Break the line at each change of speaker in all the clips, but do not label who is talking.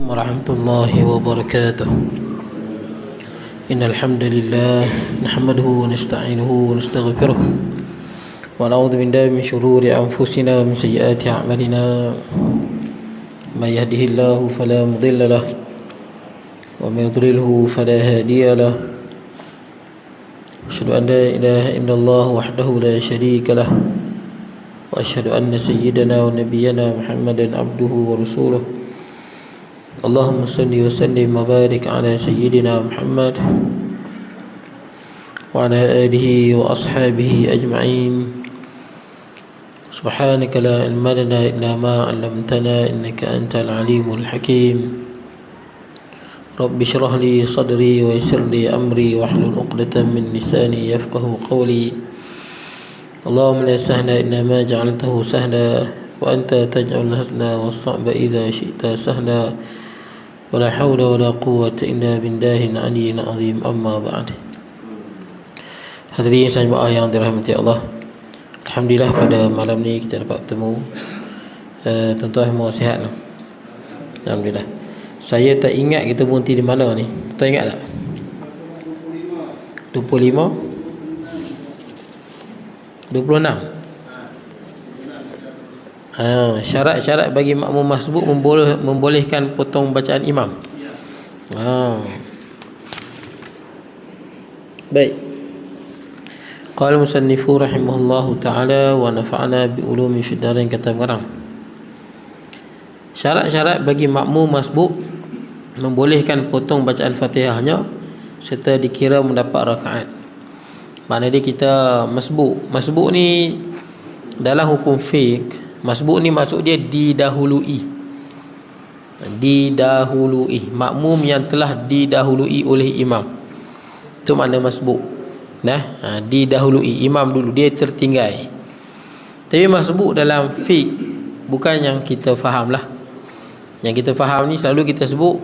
ورحمة الله وبركاته. إن الحمد لله نحمده ونستعينه ونستغفره ونعوذ بالله من شرور أنفسنا ومن سيئات أعمالنا. من يهده الله فلا مضل له ومن يضلله فلا هادي له. أشهد أن لا إله إلا الله وحده لا شريك له وأشهد أن سيدنا ونبينا محمدا عبده ورسوله. اللهم صل وسلم وبارك على سيدنا محمد وعلى آله وأصحابه أجمعين. سبحانك لا علم لنا إلا ما علمتنا إنك أنت العليم الحكيم. رب اشرح لي صدري ويسر لي أمري واحلل عقدة من لساني يفقه قولي. اللهم لا سهل إلا ما جعلته سهلا وأنت تجعل الحزن والصعب إذا شئت سهلا. ولا حول ولا قوة إلا بالله العلي العظيم. أما بعد. Hadirin jemaah yang dirahmati Allah, alhamdulillah pada malam ni kita dapat bertemu. Tuan-tuan semua sihat? Alhamdulillah. Saya tak ingat kita berhenti di mana ni. Tuan ingat tak? 25 26. Syarat-syarat bagi makmum masbuk membolehkan potong bacaan imam. Baik. Qala musannifu rahimahullahu ta'ala wa nafa'ana bi ulumi fid darain, kata pengarang. Syarat-syarat bagi makmum masbuk membolehkan potong bacaan Fatihahnya serta dikira mendapat rakaat. Maknanya kita masbuk. Masbuk ni dalam hukum fiqh, masbuk ni maksud dia didahului. Didahului, makmum yang telah didahului oleh imam. Itu makna masbuk. Didahului, imam dulu, dia tertinggal. Tapi masbuk dalam fiqh bukan yang kita faham lah. Yang kita faham ni selalu kita sebut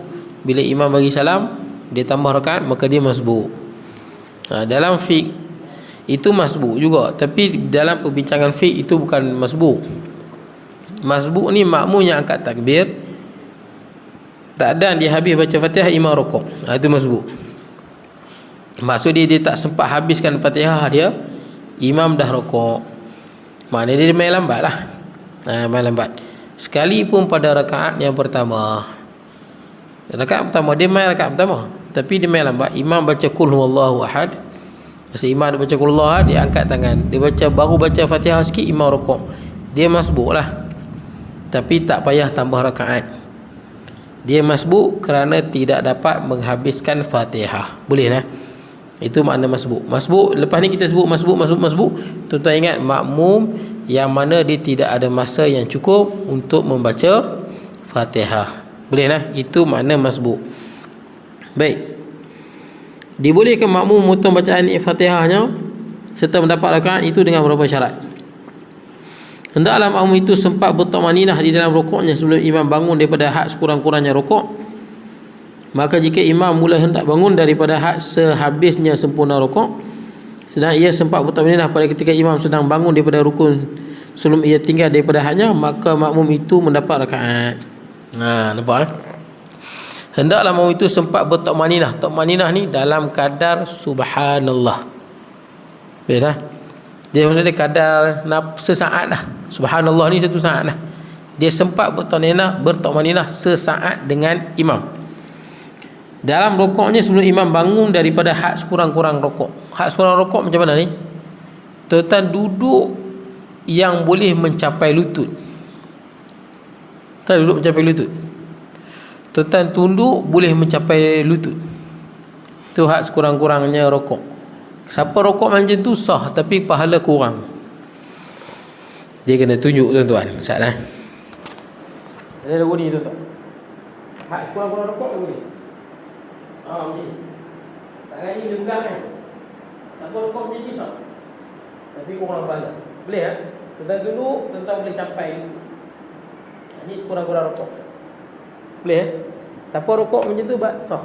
bila imam bagi salam, dia tambah rakaat, maka dia masbuk. Dalam fiqh itu masbuk juga, tapi dalam perbincangan fiqh itu bukan masbuk. Masbuk ni makmum yang angkat takbir, tak ada dia habis baca Fatihah, imam rukuk. Itu masbuk. Maksud dia tak sempat habiskan Fatihah dia, imam dah rukuk. Maknanya dia main lambat lah. Main lambat. Sekalipun pada rakaat yang pertama. Rakaat pertama dia main rakaat pertama, tapi dia main lambat. Imam baca qul huwallahu ahad. Masa imam dia baca qul huwallahu ahad, dia angkat tangan. Dia baru baca Fatihah sikit, imam rukuk. Dia masbuk lah. Tapi tak payah tambah rakaat. Dia masbuk kerana tidak dapat menghabiskan Fatihah. Boleh lah. Itu makna masbuk. Masbuk, lepas ni kita sebut masbuk. Tuan-tuan ingat makmum yang mana dia tidak ada masa yang cukup untuk membaca Fatihah. Boleh lah. Itu makna masbuk. Baik. Dibolehkan makmum memotong bacaan Fatihahnya serta mendapat rakaat itu dengan beberapa syarat. Hendaklah makmum itu sempat bertakmaninah di dalam rukuknya sebelum imam bangun daripada had sekurang-kurangnya rukuk. Maka jika imam mula hendak bangun daripada had sehabisnya sempurna rukuk, sedang ia sempat bertakmaninah pada ketika imam sedang bangun daripada rukun sebelum ia tinggal daripada hadnya, maka makmum itu mendapat rakaat. Nampak? Hendaklah makmum itu sempat bertakmaninah. Takmaninah ni dalam kadar subhanallah. Baiklah. Dia maksudnya kadar sesaat lah. Subhanallah ni satu saat lah. Dia sempat bertakmaninah sesaat dengan imam. Dalam rukuknya sebelum imam bangun daripada had sekurang-kurang rukuk. Had sekurang rukuk macam mana ni? Tuan duduk yang boleh mencapai lutut. Tak duduk mencapai lutut. Tuan tunduk boleh mencapai lutut. Itu had sekurang-kurangnya rukuk. Siapa rukuk macam tu sah, tapi pahala kurang. Dia kena tunjuk tuan-tuan. Salah. Ada lagu ni tuan-tuan. Had sekurang-kurang rukuk lagu ni. Macam ni. Tangan ni lenggang kan. Siapa rukuk macam ni sah, tapi kurang pahala. Boleh tak? Tuan duduk, tuan boleh capai. Ini sekurang-kurang rukuk. Boleh eh? Siapa rukuk macam tu sah,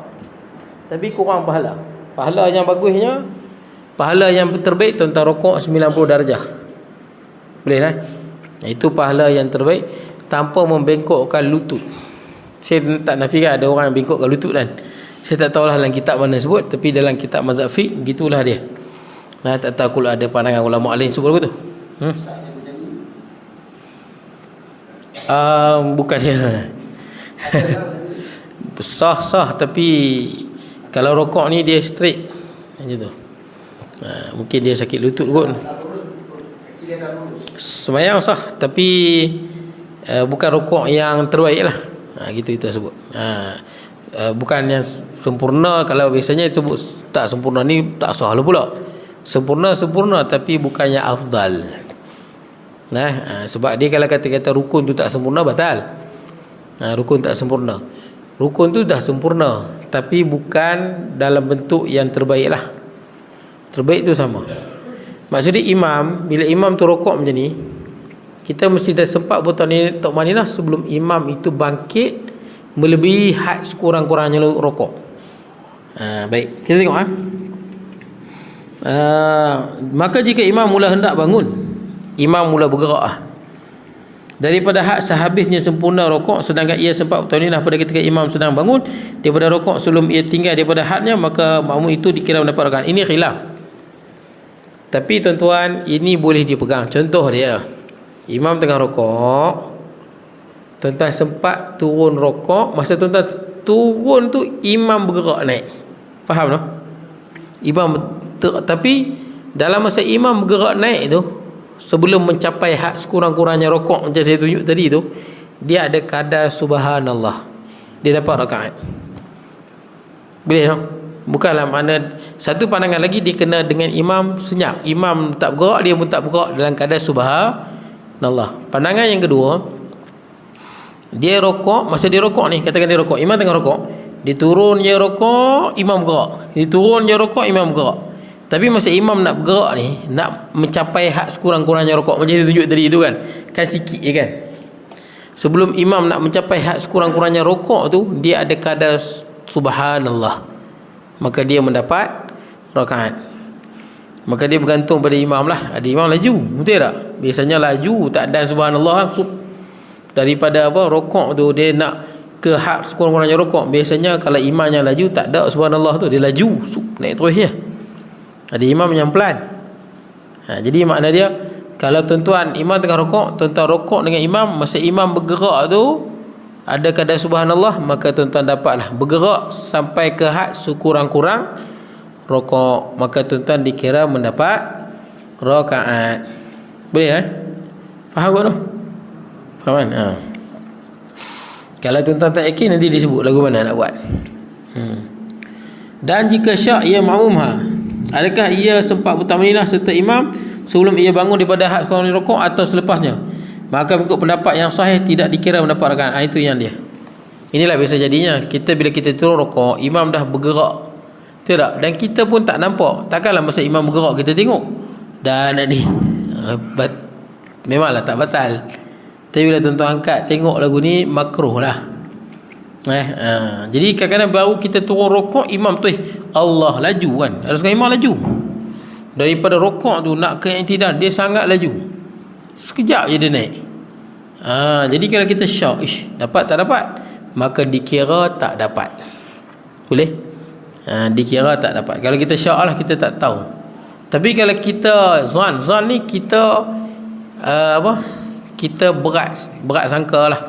tapi kurang pahala. Pahala yang bagusnya, pahala yang terbaik tuan-tuan rukuk 90 darjah. Boleh lah. Itu pahala yang terbaik tanpa membengkokkan lutut. Saya tak nafikan ada orang yang bengkokkan lutut kan. Saya tak tahulah dalam kitab mana sebut, tapi dalam kitab mazhab fiqh gitulah dia. Nah, tak tahu kalau ada pandangan ulama lain sebut apa tu. Bukan dia. Sah tapi kalau rokok ni dia straight macam tu. Mungkin dia sakit lutut kot. Semayang sah tapi bukan rokok yang terbaik lah. Gitu kita sebut. Bukan yang sempurna. Kalau biasanya sebut tak sempurna ni tak sah lah pula. Sempurna tapi bukan yang afdal. Sebab dia kalau kata-kata rukun tu tak sempurna, batal. Rukun tak sempurna. Rukun tu dah sempurna tapi bukan dalam bentuk yang terbaik lah. Terbaik tu sama. Maksudnya imam, bila imam tu rokok macam ni, kita mesti dah sempat Tok Maninah sebelum imam itu bangkit melebihi had sekurang-kurangnya rokok. Baik, kita tengok maka jika imam mula hendak bangun, imam mula bergerak daripada had sehabisnya sempurna rokok, sedangkan ia sempat Tok pada ketika imam sedang bangun daripada rokok sebelum ia tinggal daripada hadnya, maka makmum itu dikira mendapat rakaat. Ini khilaf. Tapi tuan-tuan, ini boleh dipegang. Contoh dia, imam tengah rokok, tuan-tuan sempat turun rokok. Masa tuan-tuan turun tu imam bergerak naik. Faham tak? Tapi dalam masa imam bergerak naik tu, sebelum mencapai had sekurang-kurangnya rokok macam saya tunjuk tadi tu, dia ada kadar subhanallah, dia dapat rakaat. Boleh tak? Bukanlah makna satu pandangan lagi dia kena dengan imam senyap. Imam tak bergerak, dia pun tak bergerak dalam kadar subhanallah. Pandangan yang kedua, dia rokok, masa dia rokok ni, katakan dia rokok, imam tengah rokok, dia turun je rokok, imam bergerak. Dia turun je rokok, imam bergerak. Tapi masa imam nak bergerak ni, nak mencapai had sekurang-kurangnya rokok macam saya tunjuk tadi tu kan, kan sikit je kan. Sebelum imam nak mencapai had sekurang-kurangnya rokok tu, dia ada kadar subhanallah, maka dia mendapat rakaat. Maka dia bergantung pada imam lah. Ada imam laju, betul tak? Biasanya laju tak dan subhanallah daripada rokok tu, dia nak ke had sekurang-kurangnya rokok. Biasanya kalau imamnya laju, tak ada subhanallah tu, dia laju naik terus je. Ada imam yang pelan. Jadi makna dia, kalau tuan-tuan imam tengah rokok, tuan-tuan rokok dengan imam, masa imam bergerak tu ada kadar subhanallah, maka tuan-tuan dapatlah bergerak sampai ke had sekurang-kurang rokok, maka tuan-tuan dikira mendapat rakaat. Boleh faham tak tu? Faham kan? Kalau tuan-tuan tak yakin, nanti disebut lagu mana nak buat. Dan jika syak ia makmum, adakah ia sempat bertaminah serta imam sebelum ia bangun daripada had sekurang-kurangnya rokok atau selepasnya? Maka mengikut pendapat yang sahih tidak dikira mendapat rakaat. Itu yang dia. Inilah biasa jadinya kita bila kita turun rokok, imam dah bergerak, tidak? Dan kita pun tak nampak. Takkanlah masa imam bergerak kita tengok dan ni memanglah tak batal. Tapi bila tuan-tuan angkat tengok lagu ni, makruh lah. Jadi kadang-kadang baru kita turun rokok, imam tu Allah laju kan. Ada sekali imam laju daripada rokok tu nak ke i'tidal, dia sangat laju, sekejap je dia naik. Jadi kalau kita syak, dapat tak dapat, maka dikira tak dapat. Boleh? Dikira tak dapat. Kalau kita syak lah, kita tak tahu. Tapi kalau kita zan ni kita kita berat sangka lah.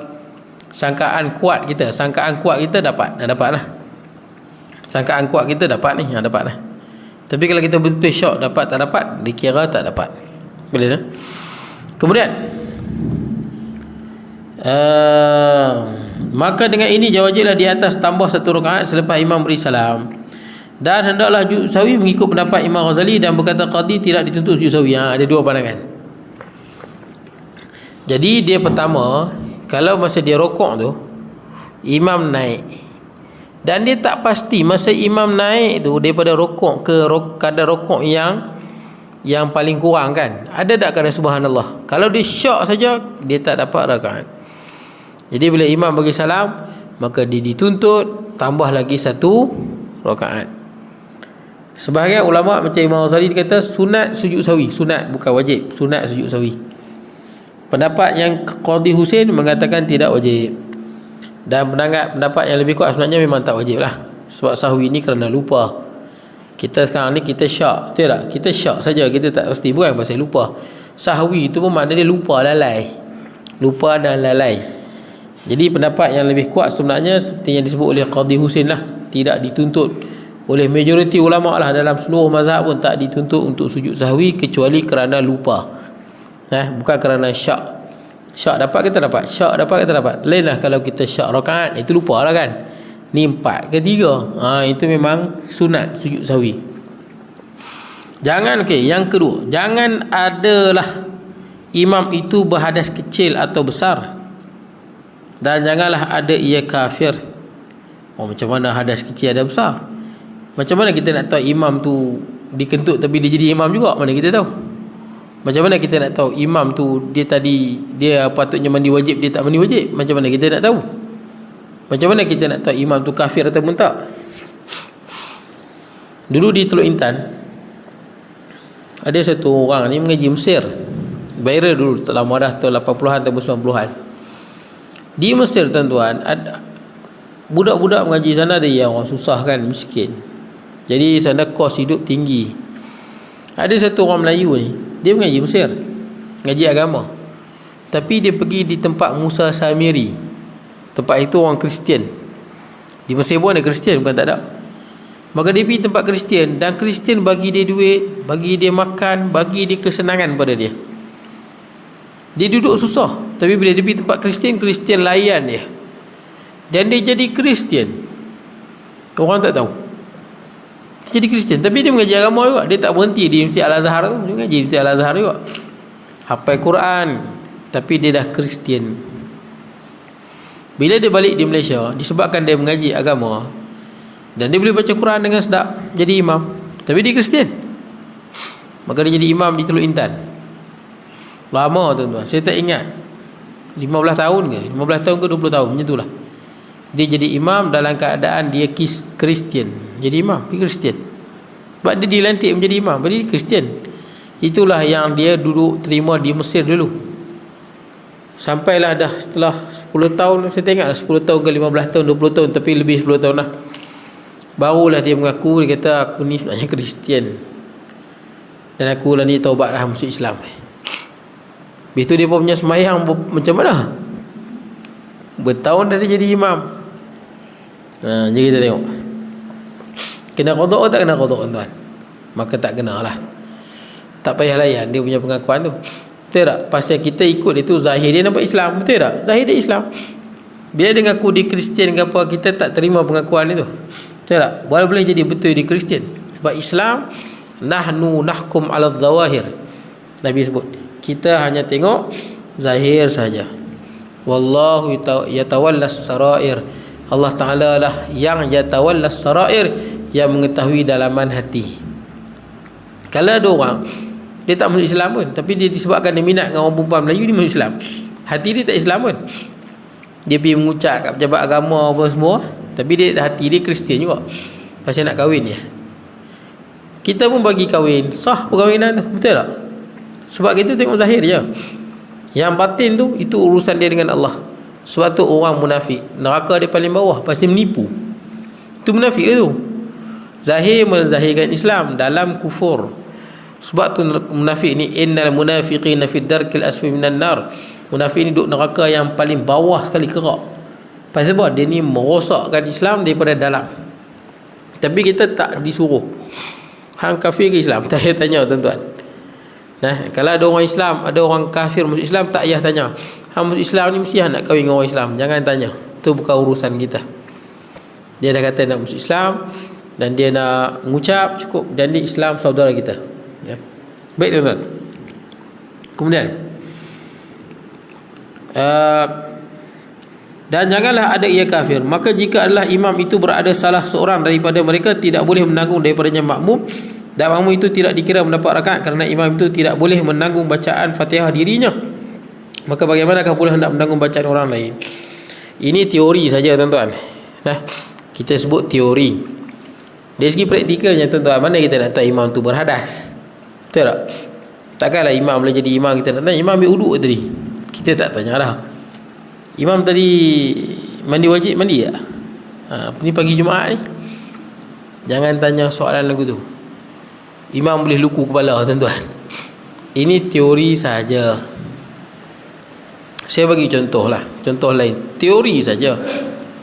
Sangkaan kuat kita dapat. Dapat lah. Sangkaan kuat kita dapat ni, dapat lah. Tapi kalau kita betul syak dapat tak dapat, dikira tak dapat. Boleh tak? Kemudian maka dengan ini wajiblah di atas tambah satu rakaat selepas imam beri salam. Dan hendaklah sujud sawi mengikut pendapat Imam Ghazali, dan berkata qadi tidak dituntut sujud sawi. Ada dua pandangan. Jadi dia pertama, kalau masa dia rokok tu imam naik dan dia tak pasti masa imam naik tu daripada rokok ke kadar rokok yang paling kurang kan, ada tak kadar subhanallah? Kalau dia syak saja, dia tak dapat rakaat. Jadi bila imam bagi salam, maka dia dituntut tambah lagi satu rakaat. Sebahagian ulama macam Imam Ghazali kata sunat sujud sawi, sunat bukan wajib, sunat sujud sawi. Pendapat yang Qadhi Husain mengatakan tidak wajib. Dan pendapat yang lebih kuat sebenarnya memang tak wajib lah. Sebab sahwi ni kerana lupa. Kita sekarang ni kita syak, betul tak? Kita syak saja, kita tak pasti, bukan pasal lupa. Sahwi tu pun makna dia lupa, lalai. Lupa dan lalai. Jadi pendapat yang lebih kuat sebenarnya seperti yang disebut oleh Qadhi Husin lah, tidak dituntut oleh majoriti ulama lah dalam seluruh mazhab pun tak dituntut untuk sujud sahwi kecuali kerana lupa. Bukan kerana syak. Syak dapat kita dapat, syak dapat kita dapat. Lain lah kalau kita syak rakaat, itu lupa lah kan. Ni 4 ke 3, itu memang sunat sujud sahwi. Jangan, yang kedua, jangan adalah imam itu berhadas kecil atau besar, dan janganlah ada ia kafir. Macam mana hadas kecil ada besar? Macam mana kita nak tahu imam tu dikentut tapi dia jadi imam juga? Mana kita tahu? Macam mana kita nak tahu imam tu dia patutnya mandi wajib, dia tak mandi wajib? Macam mana kita nak tahu? Macam mana kita nak tahu imam tu kafir ataupun tak? Dulu di Teluk Intan ada satu orang ni mengaji Mesir. Viral dulu lama dah, tahun 80-an atau 90-an. Di Mesir tuan-tuan, ada budak-budak mengaji sana, ada yang orang susah kan, miskin. Jadi sana kos hidup tinggi. Ada satu orang Melayu ni, dia mengaji Mesir, ngaji agama. Tapi dia pergi di tempat Musa Samiri. Tempat itu orang Kristian. Di Mesir pun ada Kristian, bukan tak ada. Maka dia pergi tempat Kristian, dan Kristian bagi dia duit, bagi dia makan, bagi dia kesenangan pada dia. Dia duduk susah, tapi bila dia pergi tempat Kristian, Kristian layan dia, dan dia jadi Kristian. Orang tak tahu jadi Kristian, tapi dia mengaji agama juga. Dia tak berhenti di Masjid Al-Azhar tu, dia mengaji di Masjid Al-Azhar juga, hafal Quran, tapi dia dah Kristian. Bila dia balik di Malaysia, disebabkan dia mengaji agama dan dia boleh baca Quran dengan sedap, jadi imam, tapi dia Kristian. Maka dia jadi imam di Teluk Intan. Lama tuan-tuan, saya tak ingat 15 tahun ke 20 tahun, macam itulah. Dia jadi imam dalam keadaan dia Kristian. Jadi imam, dia Kristian. Sebab dia dilantik menjadi imam, jadi dia Kristian. Itulah yang dia duduk terima di Mesir dulu. Sampailah dah setelah 10 tahun, saya tak ingat 10 tahun ke 15 tahun, 20 tahun, tapi lebih 10 tahun lah, barulah dia mengaku, dia kata aku ni sebenarnya Kristian, dan aku lah ni taubat dah masuk Islam. Habis tu dia pun punya semayang macam mana, bertahun dah dia jadi imam. Jadi kita tengok kena qada atau tak kena qada tuan-tuan? Maka tak kena lah, tak payah layan dia punya pengakuan tu. Betul tak? Pasal kita ikut dia tu, zahir dia nampak Islam, betul tak? Zahir dia Islam. Bila dia mengaku dia Kristian ke apa, kita tak terima pengakuan dia tu, betul tak? Boleh jadi betul dia Kristian. Sebab Islam, nahnu nahkum ala zawahir. Nabi sebut, kita hanya tengok zahir saja. Wallahu yatawallas sarair. Allah Ta'ala lah yang yatawallas sarair, yang mengetahui dalaman hati. Kalau ada orang dia tak masuk Islam pun, tapi dia disebabkan dia minat dengan orang perempuan Melayu, dia masuk Islam, hati dia tak Islam pun. Dia pergi mengucap kat pejabat agama apa semua, tapi dia hati dia Kristian juga, pasal nak kahwin dia. Kita pun bagi kahwin, sah perkahwinan tu, betul tak? Sebab kita tengok zahir je. Yang batin tu, itu urusan dia dengan Allah. Sebab tu orang munafik, neraka dia paling bawah, pasti menipu. Itu munafik dia tu. Zahir menzahirkan Islam, dalam kufur. Sebab tu munafik ni, innal munafiqina fid darkil asfali minan nar. Munafik ni duduk neraka yang paling bawah sekali kerak. Pasal apa? Dia ni merosakkan Islam daripada dalam. Tapi kita tak disuruh, hang kafir ke Islam? Tak payah tanya tuan-tuan. Kalau ada orang Islam, ada orang kafir masuk Islam, tak payah tanya, hang masuk Islam ni mesti hang nak kahwin dengan orang Islam. Jangan tanya, itu bukan urusan kita. Dia dah kata nak masuk Islam, dan dia nak mengucap, cukup, dan dia Islam, saudara kita. Baik tuan-tuan. Kemudian dan janganlah ada ia kafir. Maka jika adalah imam itu berada salah seorang daripada mereka, tidak boleh menanggung daripadanya makmum, dan makmum itu tidak dikira mendapat rakaat kerana imam itu tidak boleh menanggung bacaan Fatihah dirinya. Maka bagaimanakah pula hendak menanggung bacaan orang lain? Ini teori saja tuan-tuan. Kita sebut teori. Dari segi praktikalnya tuan-tuan, mana kita nak tahu imam tu berhadas? Betul tak? Takkanlah imam boleh jadi imam kita nak tanya, imam ambil uduk tadi, kita tak tanya dah. Imam tadi Mandi wajib mandi tak? Ni pagi Jumaat ni. Jangan tanya soalan lagu tu. Imam boleh luku kepala, tuan-tuan. Ini teori saja. Saya bagi contoh lain. Teori saja.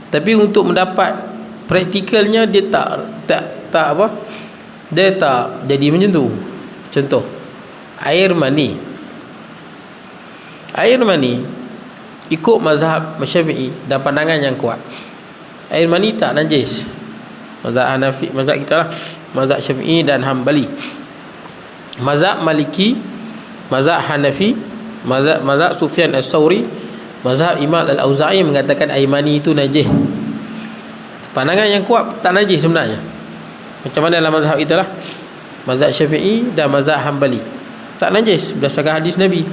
Tapi untuk mendapat praktikalnya dia tak apa? Dia tak jadi macam tu. Contoh, air mani. Air mani ikut mazhab Syafi'i dan pandangan yang kuat, air mani tak najis. Mazhab Hanafi, mazhab kita lah, mazhab Syafi'i dan Hambali. Mazhab Maliki, mazhab Hanafi, mazhab Sufyan As-Sauri, mazhab Imam Al-Auza'i mengatakan air mani itu najis. Pandangan yang kuat tak najis sebenarnya. Macam mana dalam mazhab kita lah, mazhab Syafi'i dan mazhab Hambali, tak najis berdasarkan hadis Nabi.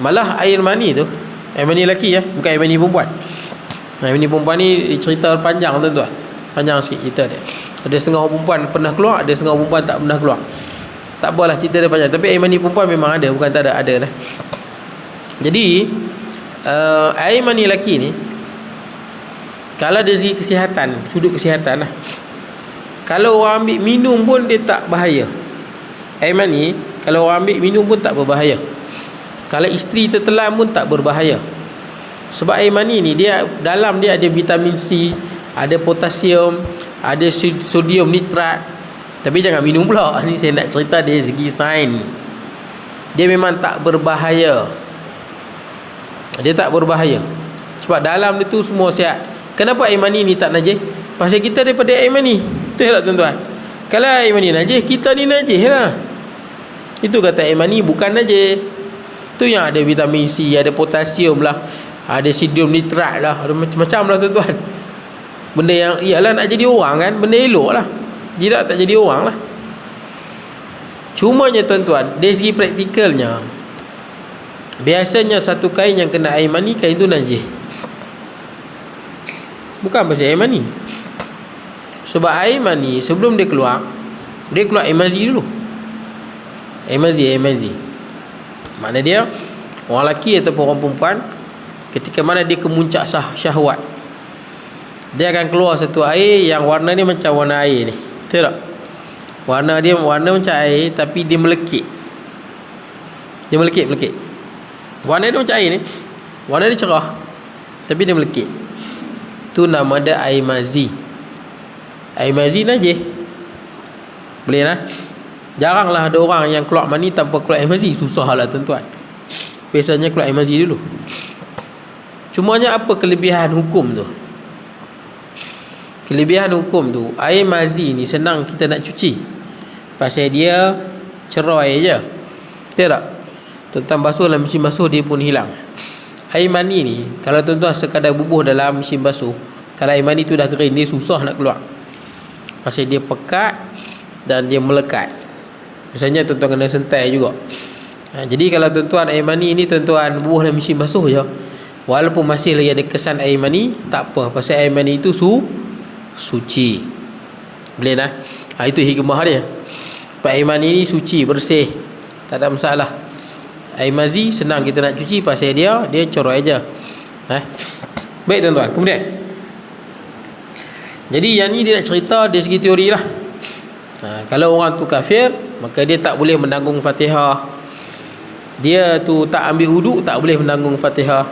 Malah air mani tu, air mani lelaki ya, bukan air mani perempuan. Air mani perempuan ni cerita panjang, tuan-tuan. Panjang sikit cerita dia. Ada setengah perempuan pernah keluar, ada setengah perempuan tak pernah keluar. Tak apalah, cerita dia panjang. Tapi air mani perempuan memang ada, bukan tak ada, ada lah. Jadi air mani lelaki ni, kalau dari segi kesihatan, sudut kesihatan lah, kalau orang ambil minum pun dia tak bahaya. Air mani kalau orang ambil minum pun tak berbahaya. Kalau isteri tertelan pun tak berbahaya. Sebab air mani ni dia dalam dia ada vitamin C, ada potasium, ada sodium nitrat. Tapi jangan minum pula. Ni saya nak cerita dari segi sains. Dia memang tak berbahaya. Dia tak berbahaya. Sebab dalam dia tu semua sihat. Kenapa air mani ni tak najis? Pasal kita daripada air mani. Betul tak, tuan-tuan? Kalau air mani najis, kita ni najis lah. Itu kata air mani bukan najis. Tu yang ada vitamin C, ada potasium lah, ada sodium nitrat lah, ada macam-macam lah, tuan-tuan. Benda yang ialah nak jadi orang kan, benda elok lah. Tidak tak jadi orang lah. Cumanya tuan-tuan, dari segi praktikalnya, biasanya satu kain yang kena air mani, kain tu najis. Bukan pasal air mani. Sebab air mani sebelum dia keluar air mazi dulu. Air mazi. Makna dia orang lelaki ataupun orang perempuan, ketika mana dia kemuncak syahwat, dia akan keluar satu air yang warna ni macam warna air ni. Betul tak? Warna dia warna macam air, tapi dia melekit. Dia melekit. Warna dia macam air ni. Warna dia cerah, tapi dia melekit. Tu nama dia air mazi. Air mazi najis. Boleh lah. Jaranglah ada orang yang keluar mani tanpa keluar air mazi. Susah lah, tuan-tuan. Biasanya keluar air mazi dulu. Cumanya apa kelebihan hukum tu? Kelebihan hukum tu, air mazi ni senang kita nak cuci. Pasal dia cerai je. Betul tak? Tuan-tuan basuh dalam mesin basuh, dia pun hilang. Air mani ni, kalau tuan-tuan sekadar bubuh dalam mesin basuh, kalau air mani tu dah kering, dia susah nak keluar. Pasal dia pekat dan dia melekat. Misalnya tuan-tuan kena sentai juga. Jadi kalau tuan-tuan air mani ni tuan-tuan bubuh dalam mesin basuh je, walaupun masih lagi ada kesan air mani, tak apa. Pasal air mani itu suci. Boleh lah. Itu hikmah dia. Air mani ni suci, bersih, tak ada masalah. Air mazi senang kita nak cuci, pasal dia corai je. Baik, tuan-tuan. Kemudian, jadi yang ni dia nak cerita dari segi teori lah. Kalau orang tu kafir, maka dia tak boleh menanggung Fatihah. Dia tu tak ambil wuduk, tak boleh menanggung Fatihah.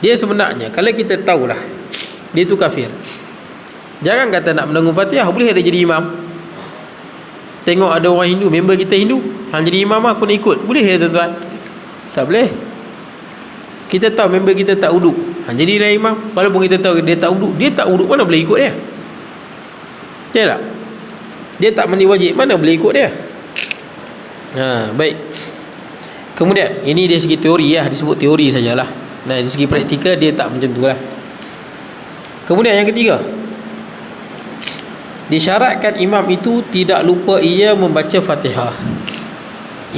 Dia sebenarnya, kalau kita tahulah dia tu kafir, jangan kata nak menanggung Fatihah. Boleh ada jadi imam. Tengok ada orang Hindu, member kita Hindu, hang jadi imam aku nak ikut. Boleh ya, tuan-tuan? Tak boleh. Kita tahu member kita tak wuduk, hang jadilah imam. Walaupun kita tahu dia tak wuduk, mana boleh ikut dia? Betul tak? Dia tak mandi wajib, mana boleh ikut dia? Baik. Kemudian, ini dari segi teori lah, disebut teori sajalah. Dari segi praktikal dia tak macam tu lah. Kemudian yang ketiga, disyaratkan imam itu tidak lupa ia membaca Fatihah.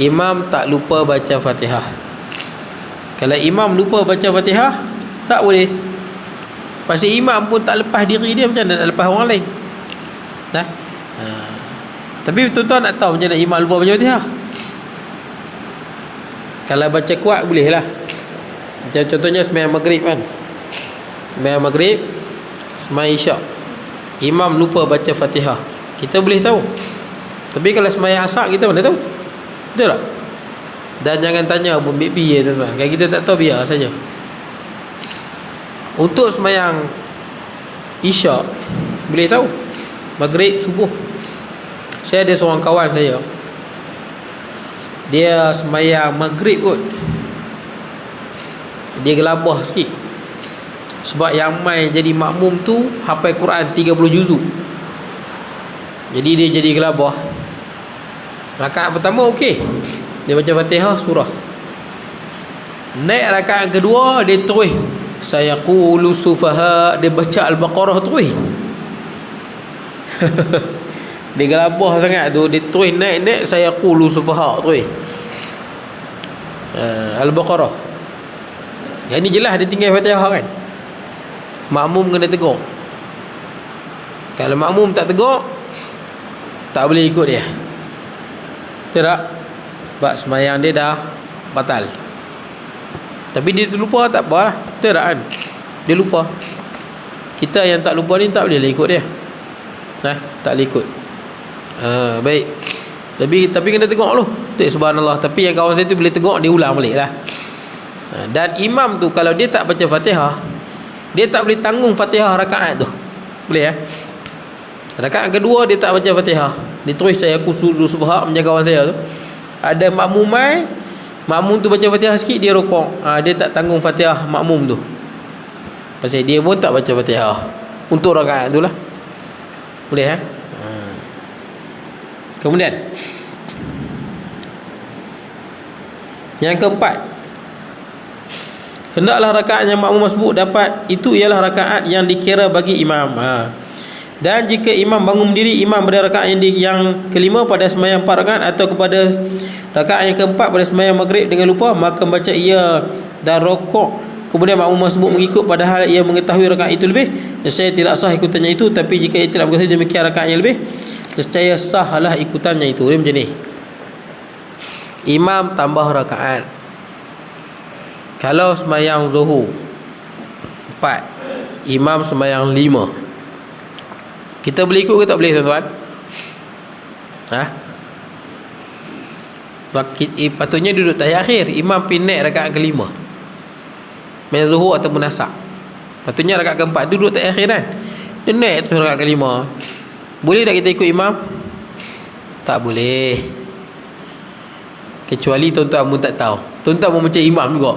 Imam tak lupa baca Fatihah. Kalau imam lupa baca Fatihah, tak boleh. Pasal imam pun tak lepas diri dia, macam mana nak lepas orang lain? Tapi tuan-tuan nak tahu macam mana imam lupa baca Fatihah? Kalau baca kuat boleh lah. Macam contohnya sembahyang maghrib kan, sembahyang maghrib, sembahyang isyak, imam lupa baca Fatihah, kita boleh tahu. Tapi kalau sembahyang asar kita mana tahu? Betul tak? Dan jangan tanya BB ya tuan-tuan. Kalau kita tak tahu biar saja. Untuk sembahyang isyak boleh tahu. Maghrib, subuh. Saya ada seorang kawan saya, dia sembahyang maghrib kot, dia gelabah sikit. Sebab yang mai jadi makmum tu hafal Quran 30 juzuk. Jadi dia jadi gelabah. Rakaat pertama okey, dia baca Fatihah surah. Naik rakaat kedua dia terus sayaqulu sufaha, dia baca Al-Baqarah terus. Dia gelabah sangat tu, dia terus naik sayaqulu sufaha terus. Al-Baqarah. Yang ni jelas dia tinggal Fatihah kan. Makmum kena tegur. Kalau makmum tak tegur, tak boleh ikut dia. Betul tak? Sebab sembahyang dia dah batal. Tapi dia terlupa tak apalah. Betul tak kan? Dia lupa. Kita yang tak lupa ni tak boleh lah ikut dia. Tak boleh ikut. Baik. Tapi kena tengok dulu. Subhanallah. Tapi yang kawan saya tu boleh tengok, dia ulang balik lah. Dan imam tu kalau dia tak baca Fatihah, dia tak boleh tanggung Fatihah rakaat tu. Boleh rakaat kedua dia tak baca Fatihah, dia terus aku suruh subhah macam kawan saya tu. Ada makmum makmum tu baca Fatihah sikit, dia rukuk. Dia tak tanggung Fatihah makmum tu, pasal dia pun tak baca Fatihah untuk rakaat tu lah. Boleh Kemudian yang keempat, hendaklah rakaat yang makmum masbuk dapat itu ialah rakaat yang dikira bagi imam. Dan jika imam bangun berdiri, imam pada rakaat yang kelima pada sembahyang 4 rakaat atau kepada rakaat yang keempat pada sembahyang maghrib dengan lupa, maka membaca ia dan rokok, kemudian makmum masbuk mengikut padahal ia mengetahui rakaat itu lebih, nescaya tidak sah ikutannya itu. Tapi jika ia tidak mengetahui demikian rakaat yang lebih, nescaya sahlah ikutannya itu. Dia macam ni, imam tambah rakaat. Kalau sembahyang zuhur 4, imam sembahyang 5, kita boleh ikut ke tak boleh tuan-tuan? Patutnya duduk tahiyat akhir, imam pergi naik rakaat kelima, main zuhur ataupun asar. Patutnya rakaat keempat tu duduk tahiyat akhir kan, dia naik tu rakaat kelima. Boleh tak kita ikut imam? Tak boleh. Kecuali tuan-tuan pun tak tahu, tuan-tuan pun macam imam juga,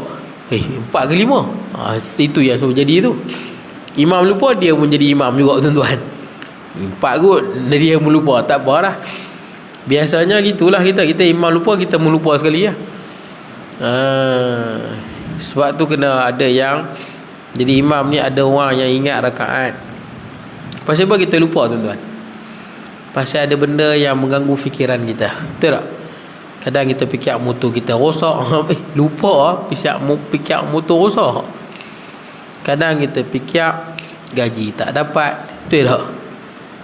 4 ke 5. Itu yang selalu jadi tu. Imam lupa, dia pun jadi imam juga tuan-tuan. 4 kot, dia pun lupa. Tak apa lah, biasanya gitulah kita imam lupa, kita pun lupa sekali lah. Sebab tu kena ada yang jadi imam ni, ada orang yang ingat rakaat. Pasal apa kita lupa tuan-tuan? Pasal ada benda yang mengganggu fikiran kita. Betul tak? Kadang kita fikir motor kita rosak, lupa fikir motor rosak. Kadang kita fikir gaji tak dapat, betul tak?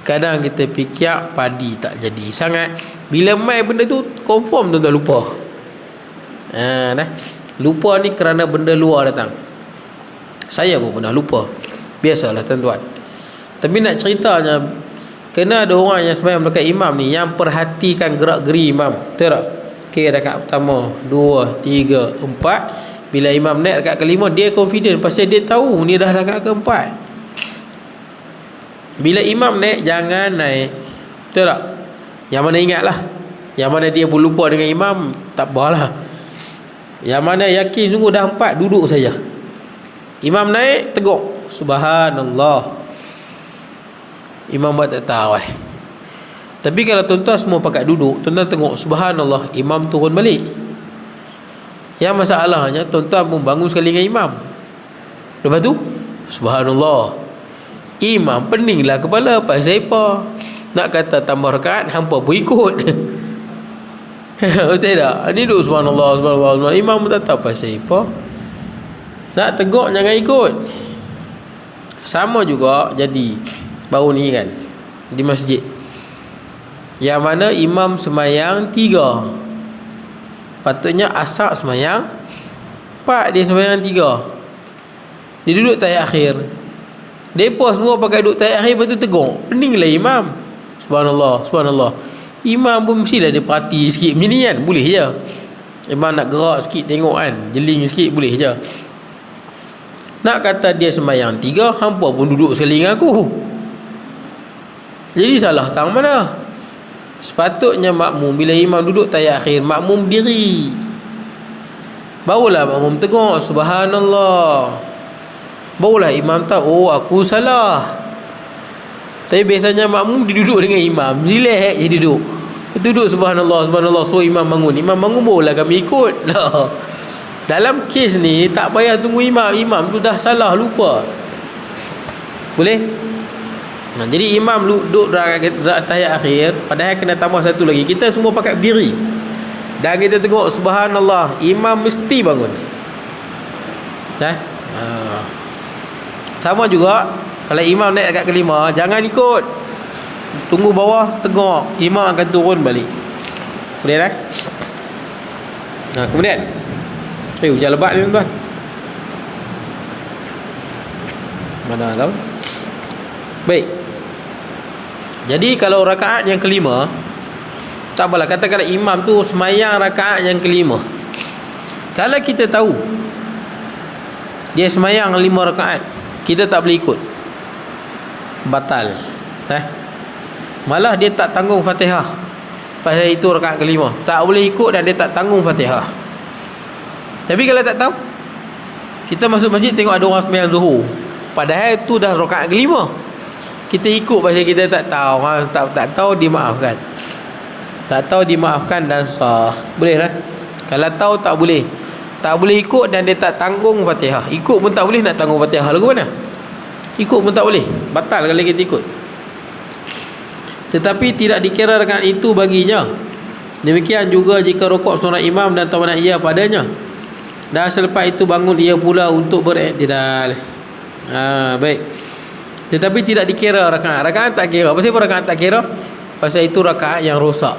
Kadang kita fikir padi tak jadi sangat. Bila mai benda tu, confirm tuan-tuan lupa. Lupa ni kerana benda luar datang. Saya pun pernah lupa, biasalah tuan-tuan. Tapi nak ceritanya, kena ada orang yang sembahyang dekat imam ni yang perhatikan gerak-geri imam. Betul tak? Rakaat pertama, 2, 3, 4. Bila imam naik rakaat kelima, dia confident pasal dia tahu ni dah rakaat keempat. Bila imam naik, jangan naik. Betul tak? Yang mana ingatlah, yang mana dia pun lupa dengan imam, tak apalah. Yang mana yakin sungguh dah 4, duduk saja. Imam naik, teguk subhanallah, imam buat tak tahu. Tapi kalau tuan-tuan semua pakat duduk, tuan-tuan tengok subhanallah, imam turun balik. Yang masalahnya tuan-tuan pun bangun sekali dengan imam, lepas tu subhanallah, imam peninglah kepala, pasal apa? Nak kata tambah rakaat, hampa pun ikut. Betul tak? Ni duduk subhanallah, subhanallah, imam pun tak tahu pasal apa. Nak teguk jangan ikut. Sama juga jadi baru ni kan, di masjid, yang mana imam sembahyang 3, patutnya asar sembahyang 4, dia sembahyang 3. Dia duduk tahiyat akhir, Depa semua pakai duduk tahiyat akhir, lepas tu tegur. Peninglah imam. Subhanallah, subhanallah. Imam pun mestilah dia perhati sikit macam ni kan. Boleh je. Imam nak gerak sikit tengok kan, jeling sikit boleh je. Nak kata dia sembahyang 3, hampa pun duduk seling aku. Jadi salah tang mana? Sepatutnya makmum bila imam duduk tahiyat akhir, makmum diri. Barulah makmum tegur subhanallah. Barulah imam tahu, oh aku salah. Tapi biasanya makmum dia duduk dengan imam, relax je duduk. Duduk subhanallah, subhanallah. So imam bangun barulah kami ikut. Dalam kes ni tak payah tunggu imam. Imam tu dah salah, lupa. Boleh? Jadi imam duduk tahiyat akhir, padahal kena tambah satu lagi. Kita semua pakai berdiri. Dan kita tengok subhanallah, imam mesti bangun. Sama juga kalau imam naik dekat kelima, jangan ikut. Tunggu bawah, tengok. Imam akan turun balik. Boleh dah? Kemudian hujan lebat ni tuan-tuan. Mana tahu. Baik. Jadi kalau rakaat yang kelima, tak apalah, katakanlah imam tu semayang rakaat yang kelima. Kalau kita tahu dia semayang 5 rakaat, kita tak boleh ikut, batal. Malah dia tak tanggung Fatihah. Pasal itu rakaat kelima, tak boleh ikut dan dia tak tanggung Fatihah. Tapi kalau tak tahu, kita masuk masjid tengok ada orang sembahyang zuhur, padahal itu dah rakaat kelima, kita ikut pasal kita tak tahu. Tak tahu dimaafkan. Tak tahu dimaafkan dan sah. Boleh lah. Kalau tahu tak boleh. Tak boleh ikut dan dia tak tanggung Fatihah. Ikut pun tak boleh, nak tanggung Fatihah lagu mana? Ikut pun tak boleh. Batal kalau kita ikut. Tetapi tidak dikira rakaat itu baginya. Demikian juga jika rukuk sunat imam dan tamanat ia padanya. Dan selepas itu bangun ia pula untuk beriktidal. Baik. Tetapi tidak dikira rakaat. Rakaat tak kira. Pasal apa rakaat tak kira? Pasal itu rakaat yang rosak.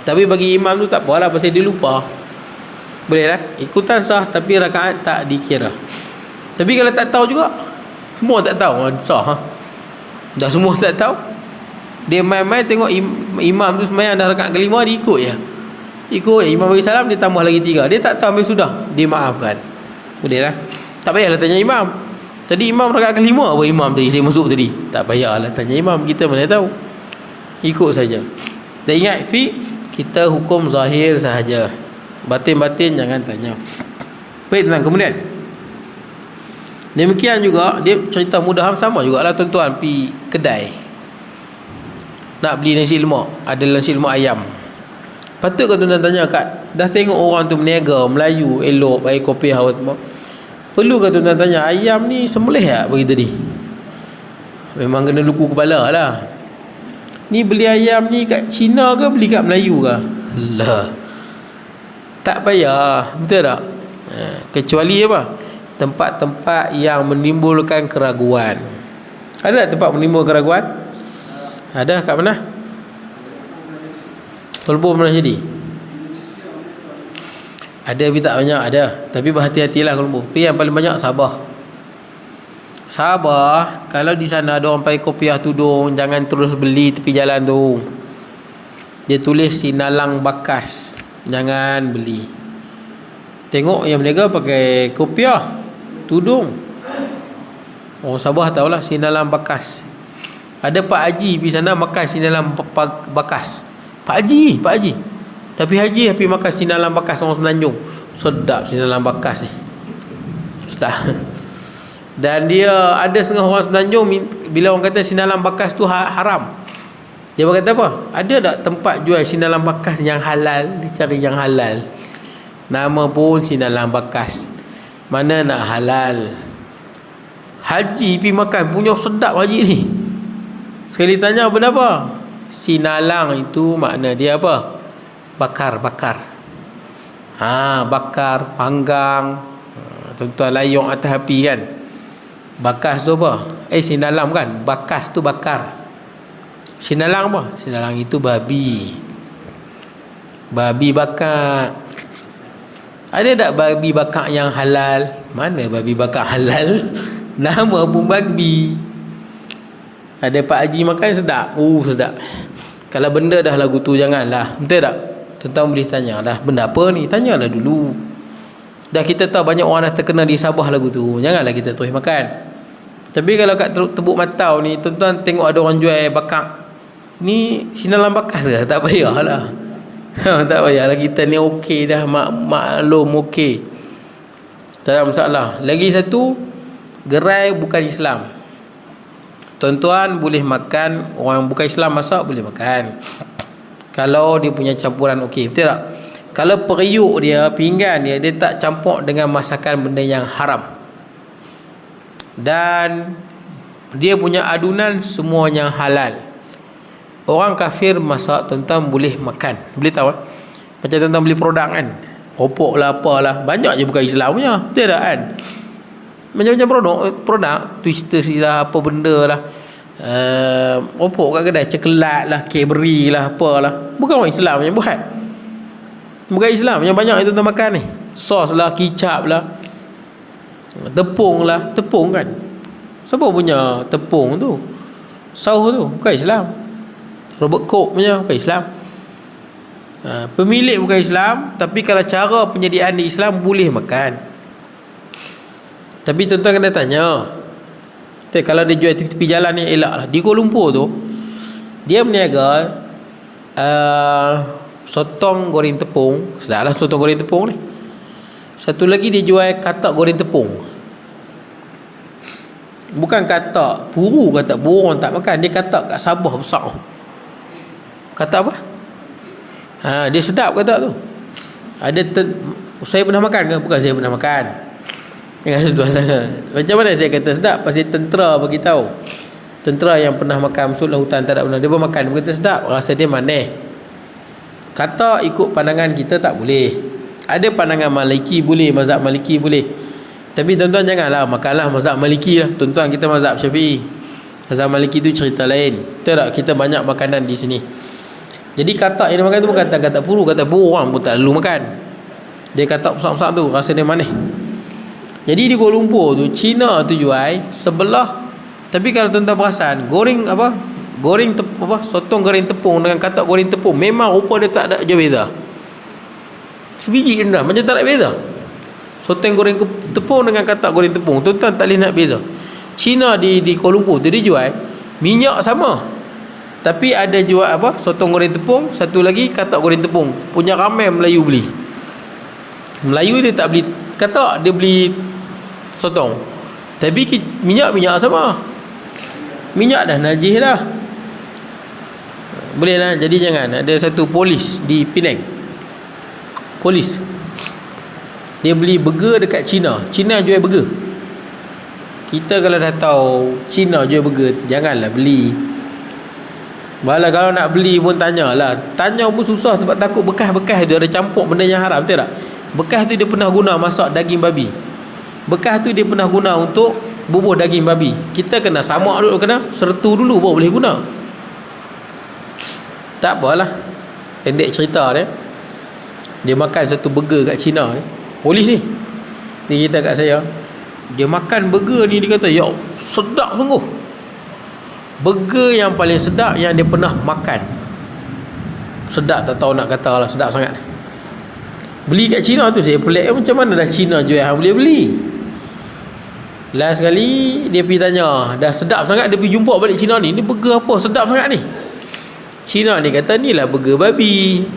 Tapi bagi imam tu tak apalah, pasal dia lupa. Boleh lah, ikutan sah, tapi rakaat tak dikira. Tapi kalau tak tahu juga, semua tak tahu, sah. Dah semua tak tahu, dia main-main tengok imam tu sembahyang dah rakaat kelima, dia ikut je. Ikut imam bagi salam, dia tambah lagi 3. Dia tak tahu, habis sudah dia maafkan. Boleh lah. Tak payahlah tanya imam, tadi imam rakaat kelima apa imam tadi saya masuk tadi. Tak payahlah tanya imam, kita mana tahu. Ikut saja. Dan ingat, kita hukum zahir sahaja. Batin-batin jangan tanya. Baik tuan, kemudian demikian juga dia cerita mudah sama jugalah tuan-tuan, pergi kedai nak beli nasi lemak, ada nasi lemak ayam. Patut kan tuan-tuan tanya, kat dah tengok orang tu berniaga Melayu elok, baik kopi hawa semua, perlu kan tuan-tuan tanya, ayam ni sembelih tak bagi tadi? Memang kena luku kepala lah. Ni beli ayam ni kat Cina ke beli kat Melayu ke? Lah, tak payah, betul tak? Kecuali apa? Tempat-tempat yang menimbulkan keraguan. Ada tak tempat menimbulkan keraguan? Ada kat mana? Kolbu pernah jadi? Ada tapi tak banyak, ada. Tapi berhati-hatilah kolbu. Tapi yang paling banyak Sabah. Sabah, kalau di sana ada orang pakai kopiah tudung, jangan terus beli tepi jalan tu. Dia tulis Sinalang Bakas, jangan beli. Tengok yang mereka pakai kopiah tudung, orang Sabah tahulah Sinalang Bakas. Ada Pak Haji pergi sana makan Sinalang Bakas. Pak Haji tapi Haji tapi makan Sinalang Bakas orang Semenanjung. Sedap Sinalang Bakas ni, sedap. Dan dia ada setengah orang Semenanjung, bila orang kata Sinalang Bakas tu haram, dia berkata apa? Ada tak tempat jual Sinalang Bakas yang halal? Dia cari yang halal. Nama pun Sinalang Bakas, mana nak halal. Haji pergi makan, punya sedap Haji ni. Sekali tanya apa? Sinalang itu makna dia apa? Bakar. Bakar, panggang. Tuan-tuan layung atas api kan. Bakas tu apa? Sinalang kan? Bakas tu bakar. Sinalang apa? Sinalang itu babi. Babi bakar. Ada tak babi bakar yang halal? Mana babi bakar halal? Nama Abang Bagbi. Ada Pak Haji makan sedap. Sedap. Kalau benda dah lagu tu janganlah. Betul tak? Tuan-tuan boleh tanya dah, benda apa ni? Tanyalah dulu. Dah kita tahu banyak orang dah terkena di Sabah lagu tu. Janganlah kita terus makan. Tapi kalau kat Tebuk Matau ni, tuan-tuan tengok ada orang jual bakak. Ni sinalan bakas ke? Tak payahlah. Tak payahlah, kita ni okey dah, maklum okey. Tak ada masalah. Lagi satu, gerai bukan Islam. Tuan-tuan boleh makan, orang bukan Islam masak boleh makan. Kalau dia punya campuran okey, betul tak? Kalau periuk dia, pinggan dia, dia tak campur dengan masakan benda yang haram. Dan dia punya adunan semuanya halal. Orang kafir masak, tuan-tuan boleh makan. Boleh tahu macam tuan-tuan beli produk kan, kopok lah apalah, banyak je bukan Islam punya, betul tak kan? Macam-macam produk twister lah, apa benda lah, kopok kat kedai, coklat lah, Cadbury lah, apalah, bukan orang Islam yang buat. Bukan Islam yang banyak itu tuan makan ni. Sos lah, kicap lah, tepung lah. Tepung kan, siapa punya tepung tu? Saus tu bukan Islam. Robert Cook punya bukan Islam. Pemilik bukan Islam, tapi kalau cara penyediaan di Islam boleh makan. Tapi tuan-tuan kena tanya, kalau dia jual tepi jalan ni elak lah. Di Kuala Lumpur tu, dia berniaga sotong goreng tepung. Sedap lah sotong goreng tepung ni. Satu lagi dia jual katak goreng tepung. Bukan katak puru, katak burung tak makan. Dia katak kat Sabah besar. Katak apa? Dia sedap katak tu. Saya pernah makan ke? Bukan saya pernah makan. Macam mana saya kata sedap? Pasal tentera bagi tahu. Tentera yang pernah makan masuklah hutan tak ada benar, dia pun makan, berkata sedap, rasa dia manis. Kata ikut pandangan kita tak boleh. Ada pandangan Maliki boleh, mazhab Maliki boleh. Tapi tuan-tuan janganlah makanlah mazhab Maliki lah. Tuan-tuan kita mazhab Syafi'i. Mazhab Maliki tu cerita lain. Betul tak? Kita banyak makanan di sini. Jadi katak yang dia makan tu bukan katak puru, katak burung pun tak lalu makan. Dia katak besar-besar tu, rasa dia manis. Jadi di Kuala Lumpur tu, Cina tu jual sebelah. Tapi kalau tuan-tuan perasan, sotong goreng tepung dengan katak goreng tepung, memang rupa dia tak ada je beza. Sebiji je dah, macam tak ada beza. Sotong goreng tepung dengan katak goreng tepung, tuan-tuan tak boleh nak beza. Cina di Kuala Lumpur tu dia jual minyak sama, tapi ada jual sotong goreng tepung, satu lagi katak goreng tepung. Punya ramai Melayu beli. Melayu dia tak beli katak, dia beli sotong. Tapi minyak sama. Minyak dah najis dah. Boleh lah. Jadi jangan. Ada satu polis di Penang, polis, dia beli burger dekat Cina. Cina jual burger. Kita kalau dah tahu Cina jual burger, janganlah beli. Malah kalau nak beli pun tanyalah. Tanya pun susah sebab takut bekas-bekas tu ada campur benda yang haram, betul tak? Bekas tu dia pernah guna masak daging babi. Bekas tu dia pernah guna untuk bubuh daging babi. Kita kena samak dulu, kena sertu dulu baru boleh guna. Tak apalah, pendek cerita dia. Dia makan satu burger kat Cina ni, polis ni. Dia cerita kat saya, dia makan burger ni, dia kata ya sedap sungguh. Burger yang paling sedap yang dia pernah makan. Sedap tak tahu nak kata lah, sedap sangat. Beli kat Cina tu saya pelik, macam mana dah Cina jual hang boleh beli. Last sekali dia pergi tanya, dah sedap sangat, dia pergi jumpa balik Cina ni burger apa sedap sangat ni. Cina ni kata ni lah burger babi.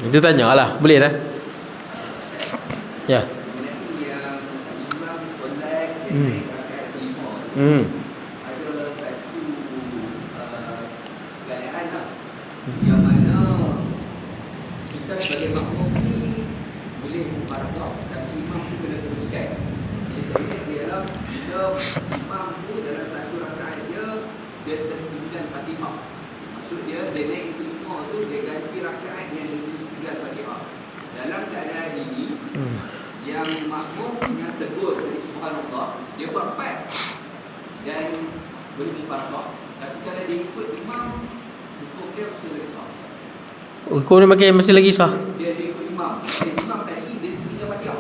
Itu tanyalah, boleh dah. Ya.
Ada satu keadaan lah, yang mana kita sebagai makmum ni boleh memparah, tapi imam tu kena teruskan. Jadi saya ingat dia lah, bila imam tu dalam satu rakaat dia tertinggal Fatihah. Maksud dia naik itu imam tu, dia ganti rakaat yang dia tertinggal Fatihah. Dalam keadaan ini, yang makmum yang tegur dari subhanallah, dia buat 4 dan boleh memparah. Tapi kalau dia ikut imam, hukum dia masih lagi sah.
Hukum dia masih lagi sah.
Dia ikut imam. Imam tadi dia tinggal Fatihah,